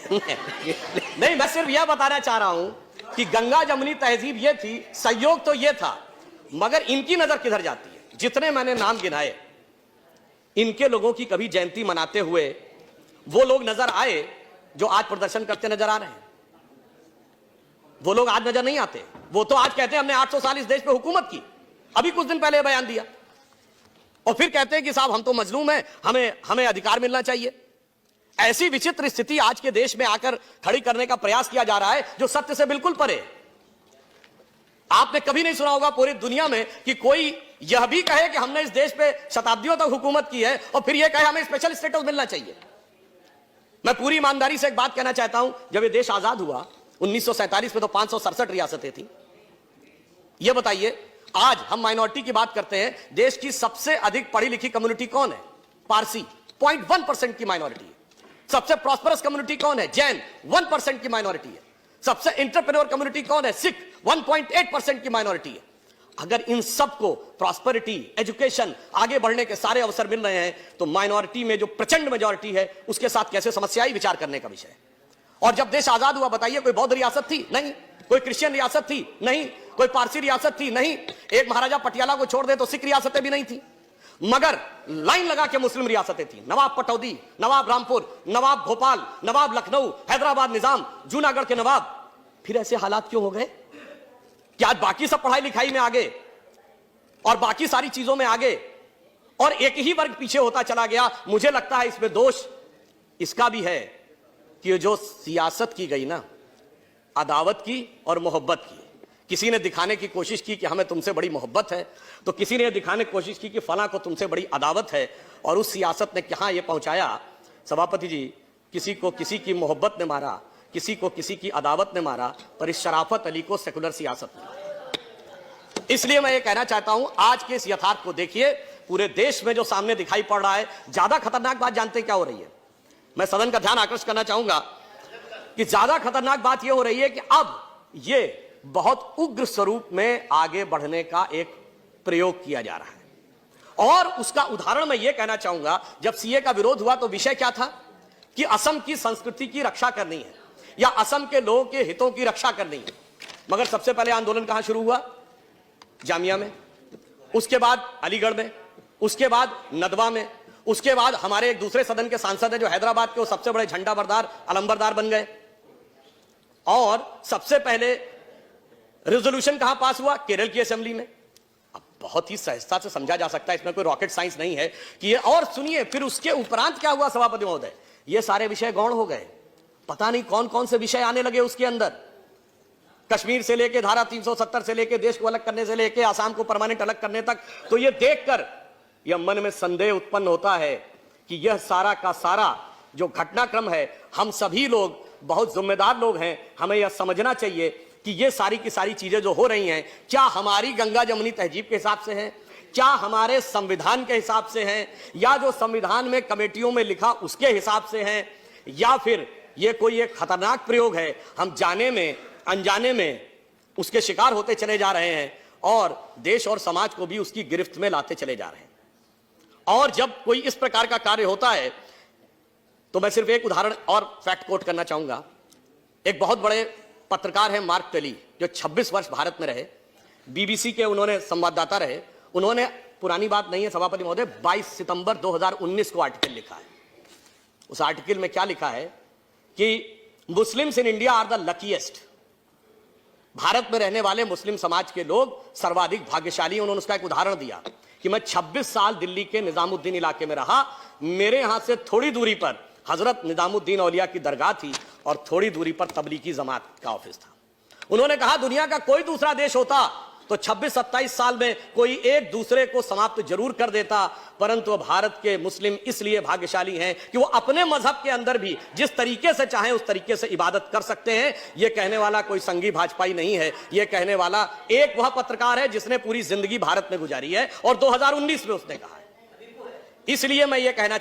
नहीं, मैं सिर्फ यह बताना चाह रहा हूं कि गंगा जमुनी तहजीब यह थी, सहयोग तो यह था, मगर इनकी नजर किधर जाती है? जितने मैंने नाम गिनाए, इनके लोगों की कभी जयंती मनाते हुए वो लोग नजर आए जो आज प्रदर्शन करते नजर आ रहे हैं? वो लोग आज नजर नहीं आते। वो तो आज कहते हैं हमने 800 साल इस देश पे हुकूमत की, अभी कुछ दिन पहले बयान दिया, और फिर कहते हैं कि साहब हम तो मजलूम हैं, हमें अधिकार मिलना चाहिए। ऐसी विचित्र स्थिति आज के देश में आकर खड़ी करने का प्रयास किया जा रहा है जो सत्य से बिल्कुल परे। आपने कभी नहीं सुना होगा पूरी दुनिया में कि कोई यह भी कहे कि हमने इस देश पे शताब्दियों तक हुकूमत की है और फिर यह कहे हमें स्पेशल स्टेटस मिलना चाहिए। मैं पूरी ईमानदारी से एक बात कहना चाहता हूं, जब यह देश आजाद हुआ 1947 में तो 567 रियासतें थी। यह बताइए, आज हम माइनॉरिटी की बात करते हैं, देश की सबसे अधिक पढ़ी लिखी कम्युनिटी कौन है? पारसी, 0.1% की माइनॉरिटी है। सबसे प्रॉस्परस कम्युनिटी कौन है? जैन, 1% की माइनॉरिटी है। सबसे एंटरप्रेन्योर कम्युनिटी कौन है? सिख, 1.8% की माइनॉरिटी है। अगर इन सबको प्रॉस्पेरिटी, एजुकेशन, आगे बढ़ने के सारे अवसर मिल रहे हैं, तो माइनॉरिटी में जो प्रचंड मेजॉरिटी है उसके साथ कैसे समस्या आई, विचार करने का विषय है। और जब देश आजाद हुआ, बताइए, कोई बौद्ध रियासत थी? नहीं। कोई क्रिश्चियन रियासत थी? नहीं। कोई पारसी रियासत थी? नहीं। एक महाराजा पटियाला को छोड़ दे तो सिख रियासतें भी नहीं थी, मगर लाइन लगा के मुस्लिम रियासतें थी। नवाब पटौदी, नवाब रामपुर, नवाब भोपाल, नवाब लखनऊ, हैदराबाद निजाम, जूनागढ़ के नवाब। फिर ऐसे हालात क्यों हो गए कि आज बाकी सब पढ़ाई लिखाई में आगे और बाकी सारी चीजों में आगे और एक ही वर्ग पीछे होता चला गया? मुझे लगता है इसमें दोष इसका भी है कि जो सियासत की गई ना, अदावत की और मोहब्बत की। किसी ने दिखाने की कोशिश की कि हमें तुमसे बड़ी मोहब्बत है, तो किसी ने दिखाने की कोशिश की कि फलां को तुमसे बड़ी अदावत है, और उस सियासत ने कहां यह पहुंचाया सभापति जी, किसी को किसी की मोहब्बत ने मारा, किसी को किसी की अदावत ने मारा, पर इस शराफत अली को सेकुलर सियासत ने। इसलिए मैं ये कहना चाहता हूं, आज के इस यथार्थ को देखिए, पूरे देश में जो सामने दिखाई पड़ रहा है। ज्यादा खतरनाक बात जानते क्या हो रही है? मैं सदन का ध्यान आकर्षित करना चाहूंगा कि ज्यादा खतरनाक बात यह हो रही है कि अब यह बहुत उग्र स्वरूप में आगे बढ़ने का एक प्रयोग किया जा रहा है। और उसका उदाहरण मैं यह कहना चाहूंगा, जब सीए का विरोध हुआ तो विषय क्या था कि असम की संस्कृति की रक्षा करनी है या असम के लोगों के हितों की रक्षा करनी है। मगर सबसे पहले आंदोलन कहां शुरू हुआ? जामिया में, उसके बाद अलीगढ़ में, उसके बाद नदवा में, उसके बाद हमारे एक दूसरे सदन के सांसद हैं जो हैदराबाद के, वो सबसे बड़े झंडा बरदार, अलंबरदार बन गए। और सबसे पहले रेजोल्यूशन कहां पास हुआ? केरल की असेंबली में। अब बहुत ही सहजता से समझा जा सकता है, इसमें कोई रॉकेट साइंस नहीं है कि ये। और सुनिए, फिर उसके उपरांत क्या हुआ सभापति महोदय? ये सारे विषय गौण हो गए। पता नहीं कौन कौन से विषय आने लगे उसके अंदर। कश्मीर से लेके धारा 370 से लेके देश को अलग करने से लेके आसाम को परमानेंट अलग करने तक। तो ये देखकर यह मन में संदेह उत्पन्न होता है कि यह सारा का सारा जो घटनाक्रम है, हम सभी लोग बहुत जिम्मेदार लोग हैं, हमें यह समझना चाहिए कि ये सारी की सारी चीजें जो हो रही हैं, क्या हमारी गंगा जमुनी तहजीब के हिसाब से हैं, क्या हमारे संविधान के हिसाब से हैं, या जो संविधान में कमेटियों में लिखा उसके हिसाब से हैं, या फिर ये कोई एक खतरनाक प्रयोग है, हम जाने में अनजाने में उसके शिकार होते चले जा रहे हैं और देश और समाज को भी उसकी गिरफ्त में लाते चले जा रहे हैं। और जब कोई इस प्रकार का कार्य होता है तो मैं सिर्फ एक उदाहरण और फैक्ट कोट करना चाहूंगा। एक बहुत बड़े पत्रकार हैं मार्क टेली, जो 26 वर्ष भारत में रहे, बीबीसी के उन्होंने संवाददाता रहे। उन्होंने, पुरानी बात नहीं है सभापति महोदय, 22 सितंबर 2019 को आर्टिकल लिखा है। उस आर्टिकल में क्या लिखा है कि Muslims in India are the luckiest. Bharat में रहने वाले मुस्लिम समाज के लोग सर्वाधिक भाग्यशाली। उन्होंने उसका एक उदाहरण दिया कि मैं 26 साल दिल्ली के निजामुद्दीन इलाके में रहा, मेरे यहां से थोड़ी दूरी पर हजरत निजामुद्दीन औलिया की दरगाह थी और थोड़ी दूरी पर तबलीगी जमात का ऑफिस था। उन्होंने कहा दुनिया का कोई दूसरा देश होता तो 26-27 साल में कोई एक दूसरे को समाप्त जरूर कर देता, परंतु भारत के मुस्लिम इसलिए भाग्यशाली हैं कि वो अपने मजहब के अंदर भी जिस तरीके से चाहें उस तरीके से इबादत कर सकते हैं। ये कहने वाला कोई संघी भाजपाई नहीं है, ये कहने वाला एक वह पत्रकार है जिसने पूरी जिंदगी भारत में गुजारी है और 2019 में उसने कहा है। इसलिए मैं ये कहना